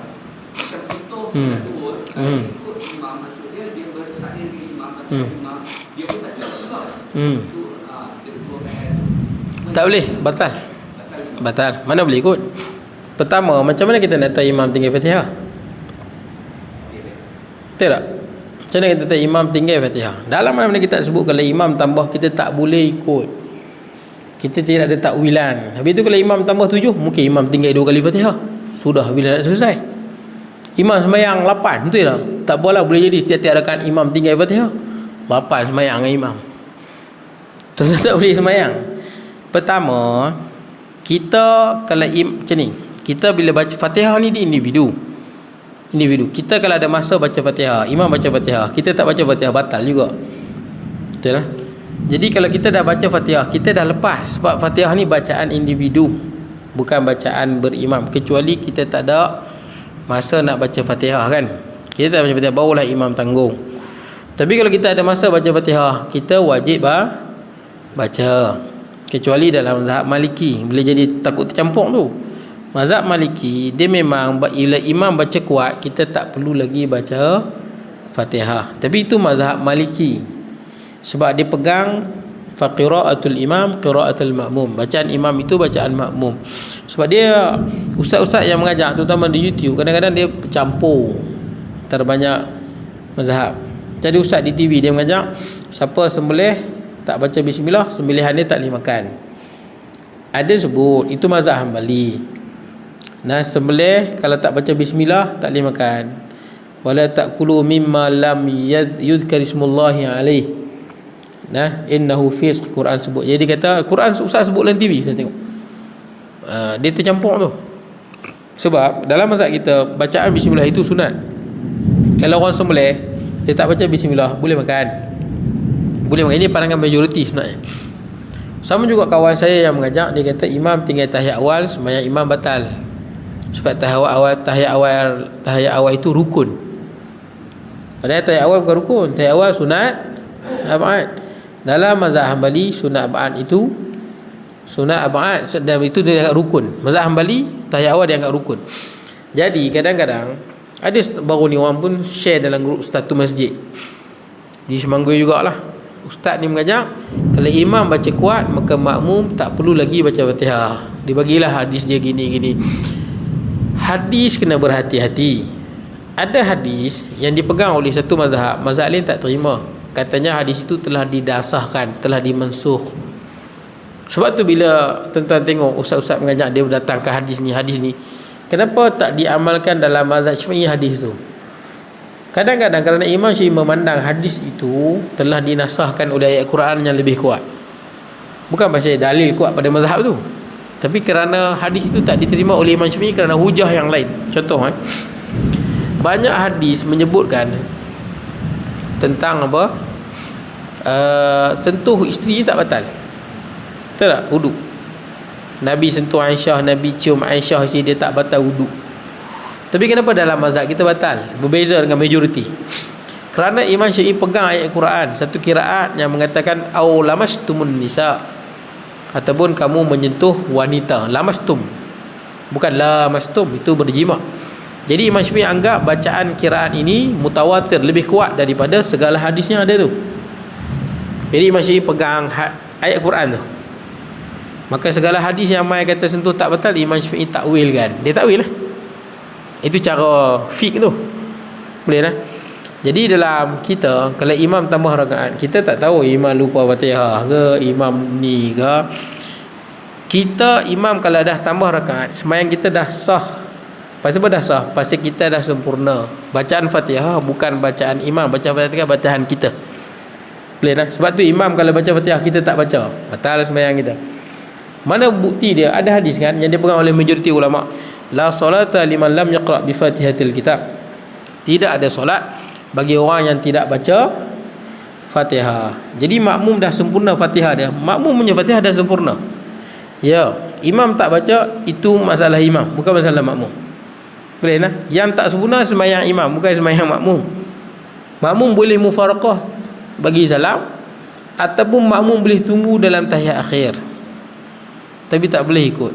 bukan sunat turun. Kalau ikut imam, maksud dia bertakbir dengan imam, baca imam, dia pun tak cepat juga. Itu dia dua keadaan tu.
Tak boleh, batal. Mana boleh ikut? Pertama, macam mana kita nak tahu imam tinggal Fatihah? Betul tak? Macam mana kita tahu imam tinggal Fatihah? Dalam mana-mana kita sebut kalau imam tambah, kita tak boleh ikut. Kita tidak ada takwilan. Habis tu kalau imam tambah 7, mungkin imam tinggal 2 kali Fatihah. Sudah bila nak selesai. Imam sembahyang 8, betul tak? Tak boleh jadi setiap-tiap rakaat imam tinggal Fatihah. 8 sembahyang dengan imam. Terus tak boleh sembahyang. Pertama, kita kalau macam ni, kita bila baca Fatihah ni di individu. Kita kalau ada masa baca Fatihah, imam baca Fatihah, kita tak baca Fatihah, batal juga. Betul lah. Jadi kalau kita dah baca Fatihah, kita dah lepas. Sebab Fatihah ni bacaan individu, bukan bacaan berimam. Kecuali kita tak ada masa nak baca Fatihah kan. Kita tak baca Fatihah, barulah imam tanggung. Tapi kalau kita ada masa baca Fatihah, kita wajib baca. Kecuali dalam mazhab Maliki, boleh jadi takut tercampur tu. Mazhab Maliki, dia memang bila imam baca kuat, kita tak perlu lagi baca Fatihah. Tapi itu mazhab Maliki. Sebab dia pegang faqira'atul imam qira'atul ma'mum. Bacaan imam itu bacaan makmum. Sebab dia ustaz-ustaz yang mengajar terutama di YouTube, kadang-kadang dia bercampur terbanyak mazhab. Jadi ustaz di TV dia mengajar, siapa sembelih tak baca bismillah, sembelihan dia tak boleh makan. Ada sebut itu mazhab Hambali. Nah, sembelih kalau tak baca bismillah tak boleh makan. Wala ta'kulu mimma lam yuzkar ismullahi alaih. Nah, innahu fisq, Quran sebut. Jadi kata Quran ustaz sebut dalam TV, saya tengok. Dia tercampur tu. Sebab dalam mazhab kita bacaan bismillah itu sunat. Kalau orang sembelih dia tak baca bismillah, boleh makan. Ini pandangan majoriti sebenarnya. Sama juga kawan saya yang mengajak, dia kata imam tinggal tahiyat awal, sembahyang imam batal. Sebab tahiyat awal itu rukun. Padahal tahiyat awal bukan rukun. Tahiyat awal sunat ab'ad. Dalam mazhab Hambali sunat ab'ad itu dan itu dia anggap rukun. Mazhab Hambali tahiyat awal dia anggap rukun. Jadi kadang-kadang ada baru ni orang pun share dalam grup status masjid di Semanggi jugalah. Ustaz ni mengajak kalau imam baca kuat, maka makmum tak perlu lagi baca Fatihah. Dibagilah hadis dia gini-gini. Hadis kena berhati-hati. Ada hadis yang dipegang oleh satu mazhab lain tak terima. Katanya hadis itu telah didasahkan, telah dimensuh. Sebab tu bila tuan-tuan tengok ustaz-ustaz mengajak dia datangkan hadis ni, kenapa tak diamalkan dalam mazhab Syafi'i hadis tu? Kadang-kadang kerana Imam Syafi'i memandang hadis itu telah dinasahkan oleh ayat Quran yang lebih kuat. Bukan pasal dalil kuat pada mazhab tu, tapi kerana hadis itu tak diterima oleh Imam Syafi'i kerana hujah yang lain. Contoh banyak hadis menyebutkan tentang apa? Sentuh isteri tak batal. Betul tak? Wudu. Nabi sentuh Aisyah, Nabi cium Aisyah, isteri dia tak batal wudu. Tapi kenapa dalam mazhab kita batal? Berbeza dengan majoriti. Kerana Imam Syafi'i pegang ayat Quran, satu kiraat yang mengatakan au lamastumun nisa, ataupun kamu menyentuh wanita. Lamastum, bukan lamastum, itu berjima. Jadi Imam Syafi'i anggap bacaan kiraat ini mutawatir, lebih kuat daripada segala hadis yang ada tu. Jadi Imam Syafi'i pegang ayat Quran tu. Maka segala hadis yang mai kata sentuh tak batal, Imam Syafi'i takwil kan. Dia takwil lah. Itu cara fiqh tu. Boleh lah. Jadi dalam kita, kalau imam tambah rakaat, kita tak tahu imam lupa Fatihah ke, imam ni ke. Kita imam kalau dah tambah rakaat, sembahyang kita dah sah. Pasal apa dah sah? Pasal kita dah sempurna. Bacaan Fatihah bukan bacaan imam, bacaan Fatihah bacaan kita. Boleh lah. Sebab tu imam kalau baca Fatihah kita tak baca, batal sembahyang kita. Mana bukti dia? Ada hadis kan yang dipegang oleh majoriti ulama. La solata liman lam yaqra' bi Fatihatil kitab. Tidak ada solat bagi orang yang tidak baca Fatihah. Jadi makmum dah sempurna Fatihah dia. Makmum punya Fatihah dah sempurna. Ya, imam tak baca, itu masalah imam, bukan masalah makmum. Boleh lah. Yang tak sempurna sembahyang imam, bukan sembahyang makmum. Makmum boleh mufaraqah bagi salam, ataupun makmum boleh tunggu dalam tahiyat akhir, tapi tak boleh ikut.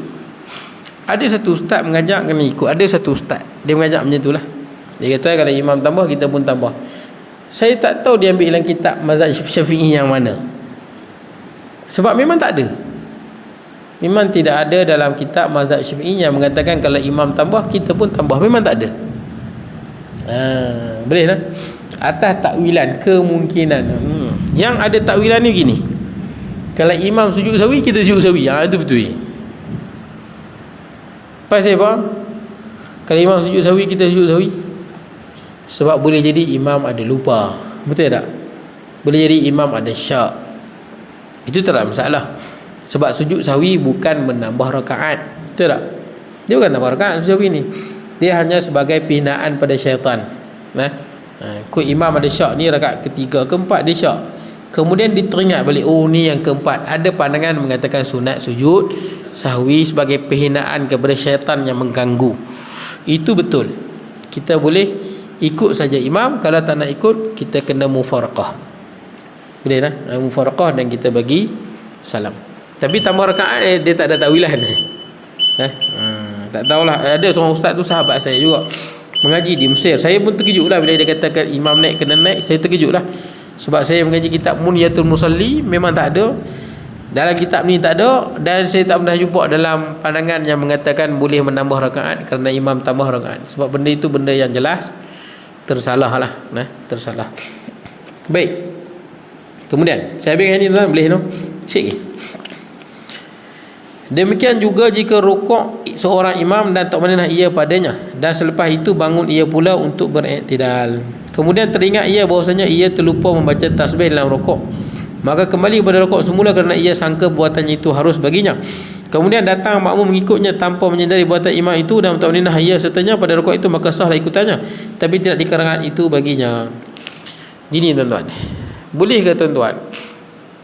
Ada satu ustaz mengajak kena ikut. Ada satu ustaz dia mengajak macam itulah. Dia kata kalau imam tambah, kita pun tambah. Saya tak tahu dia ambil dalam kitab mazhab Syafi'i yang mana. Sebab memang tak ada. Memang tidak ada dalam kitab mazhab Syafi'i yang mengatakan kalau imam tambah, kita pun tambah. Memang tak ada. Boleh lah. Atas takwilan, kemungkinan. Yang ada takwilan ni begini. Kalau imam sujud sawi, kita sujud sawi. Itu betul. Pasal apa? Kalau imam sujud sawi, kita sujud sawi. Sebab boleh jadi imam ada lupa. Betul tak? Boleh jadi imam ada syak. Itu tak ada masalah. Sebab sujud sahwi bukan menambah rakaat. Betul tak? Dia bukan tambah rakaat sujud sahwi ni. Dia hanya sebagai penghinaan pada syaitan. Kut imam ada syak ni rakaat ketiga, keempat dia syak. Kemudian diteringat balik, oh ni yang keempat. Ada pandangan mengatakan sunat sujud sahwi sebagai penghinaan kepada syaitan yang mengganggu. Itu betul. Kita boleh ikut saja imam. Kalau tak nak ikut, kita kena mufaraqah. Boleh lah, mufaraqah dan kita bagi salam. Tapi tambah rakaat dia tak ada takwilan. Tak tahulah. Ada seorang ustaz tu sahabat saya juga, mengaji di Mesir. Saya pun terkejut lah bila dia katakan imam naik kena naik. Saya terkejut lah. Sebab saya mengaji kitab Munyatul Musalli, memang tak ada. Dalam kitab ni tak ada. Dan saya tak pernah jumpa dalam pandangan yang mengatakan boleh menambah rakaat kerana imam tambah rakaat. Sebab benda itu benda yang jelas tersalah lah. Tersalah. Baik. Kemudian saya habiskan ni tuan, boleh no? Sikit. Demikian juga jika rukuk seorang imam dan tak menenah ia padanya, dan selepas itu bangun ia pula untuk beriktidal. Kemudian teringat ia bahawasanya ia terlupa membaca tasbih dalam rukuk, maka kembali kepada rukuk semula kerana ia sangka buatannya itu harus baginya. Kemudian datang makmum mengikutnya tanpa menyedari buatan imam itu dan tak menenah ia sertanya pada rukuk itu, maka sahlah ikutannya, tapi tidak dikarenakan itu baginya. Gini tuan-tuan, boleh ke tuan-tuan,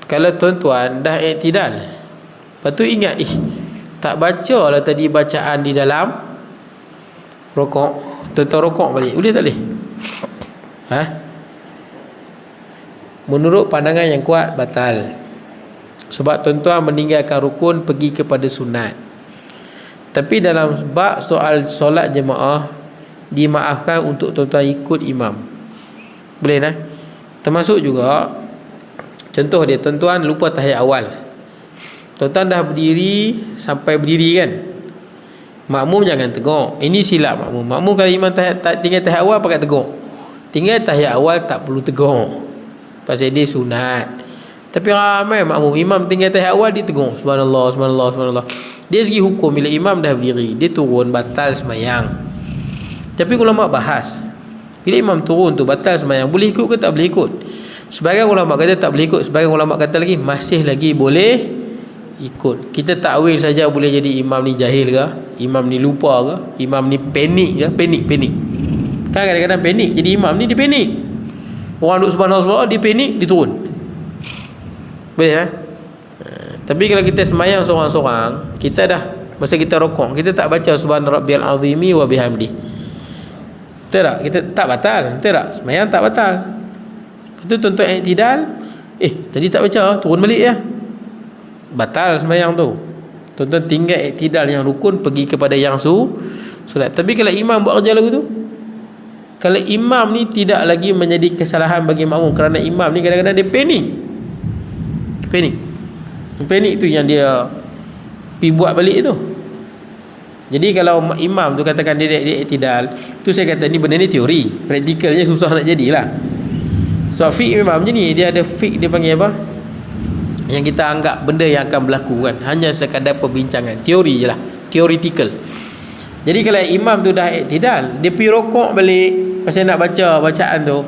kalau tuan-tuan dah iktidal, lepas tu ingat, tak baca lah tadi bacaan di dalam rokok, tuan-tuan rokok balik, boleh tak boleh? Menurut pandangan yang kuat, batal. Sebab tuan-tuan meninggalkan rukun, pergi kepada sunat. Tapi dalam bab soal solat jemaah, dimaafkan untuk tuan-tuan ikut imam. Boleh tak? Termasuk juga, contoh dia, tuan-tuan lupa tahiyat awal. Tuan-tuan dah berdiri sampai berdiri kan, makmum jangan teguk. Ini silap makmum. Makmum kalau imam tinggal tahiyat awal pakai teguk. Tinggal tahiyat awal tak perlu teguk, pasal dia sunat. Tapi ramai makmum, imam tinggal tahiyat awal dia teguk, subhanallah, subhanallah, subhanallah. Dia segi hukum, bila imam dah berdiri, dia turun, batal semayang. Tapi ulama bahas, bila imam turun tu batal semayang, boleh ikut ke tak boleh ikut? Sebagian ulama kata tak boleh ikut, sebagian ulama kata lagi masih lagi boleh ikut. Kita takwil saja boleh jadi imam ni jahil ke, imam ni lupa ke, imam ni panik ke, panik. Kan kadang-kadang panik, jadi imam ni dia panik. Orang duduk subhanallah, dia panik, dia turun. Boleh tapi kalau kita semayang seorang-seorang, kita dah, masa kita rokok, kita tak baca subhana rabbiyal azimi wa bihamdi, betul tak? Kita tak batal, betul tak? Semayang tak batal. Lepas tu tuan-tuan iktidal, tadi tak baca, turun balik ya, batal semayang tu. Tuan-tuan tinggal iktidal yang rukun, pergi kepada yang solat. Tapi kalau imam buat kerja lagu tu, kalau imam ni tidak lagi menjadi kesalahan bagi makmum, kerana imam ni kadang-kadang dia panik tu yang dia pergi buat balik tu. Jadi kalau imam tu katakan dia iktidal, tu saya kata ni benda ni teori, praktikalnya susah nak jadilah. Sebab fiqh memang macam ni, dia ada fiqh, dia panggil apa, yang kita anggap benda yang akan berlaku kan, hanya sekadar perbincangan, teori je lah, theoretical. Jadi kalau imam tu dah iktidal, dia pergi rokok balik pasal nak baca bacaan tu,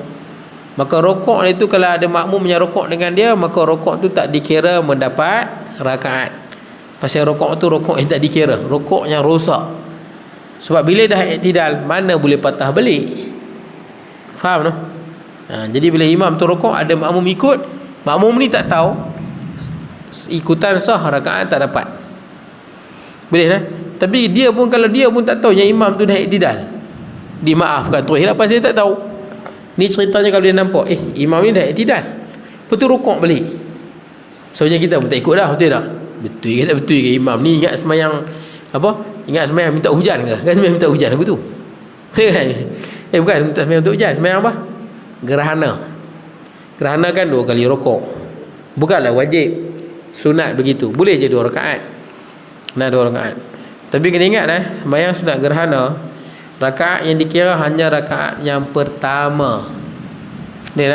maka rokok itu kalau ada makmum yang rokok dengan dia, maka rokok tu tak dikira mendapat rakaat. Pasal rokok tu rokok yang tak dikira, rokok yang rosak. Sebab bila dah iktidal, mana boleh patah balik. Faham no? Jadi bila imam tu rokok, ada makmum ikut, makmum ni tak tahu, ikutan sah, rakaat tak dapat. Boleh tak? Tapi dia pun, kalau dia pun tak tahu yang imam tu dah iktidal, dimaafkan terus lah, pasal dia tak tahu. Ni ceritanya kalau dia nampak, imam ni dah iktidal, lepas tu rukuk balik. Sebenarnya kita pun tak ikut dah, betul tak? Betul ke tak betul ke imam ni ingat semayang apa? Ingat semayang minta hujan ke? Kan semayang minta hujan aku tu. Bukan sembahyang untuk hujan. Sembahyang apa? Gerhana. Gerhana kan 2 kali rokok. Bukanlah wajib, sunat begitu. Boleh je 2 rakaat. Nah, 2 rakaat. Tapi kena ingat sembahyang sunat gerhana, rakaat yang dikira hanya rakaat yang pertama. Ni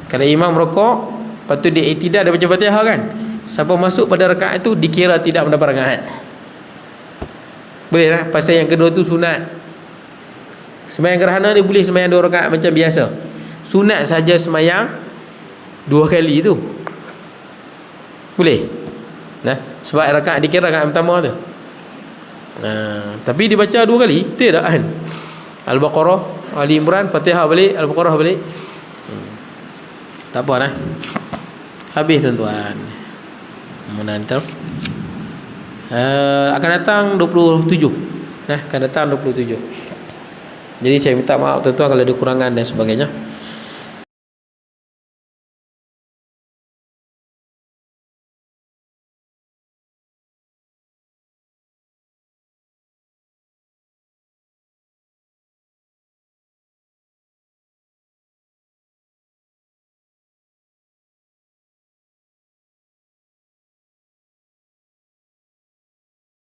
kalau imam rokok, lepas tu dia iktidal, dia baca Fatihah kan, siapa masuk pada rakaat itu dikira tidak mendapat rakaat. Boleh pasal yang kedua tu sunat. Sembahyang gerhana dia boleh sembahyang 2 rakaat macam biasa. Sunat saja sembahyang 2 kali tu. Boleh. Sebab rakaat dikira rakaat pertama tu. Tapi dibaca 2 kali, tidak kan? Al-Baqarah, Ali Imran, Fatihah balik, Al-Baqarah balik. Tak apa habis tuan-tuan. Menantar akan datang 27. Akan datang 27. Jadi saya minta maaf tuan-tuan kalau ada kurangan dan sebagainya.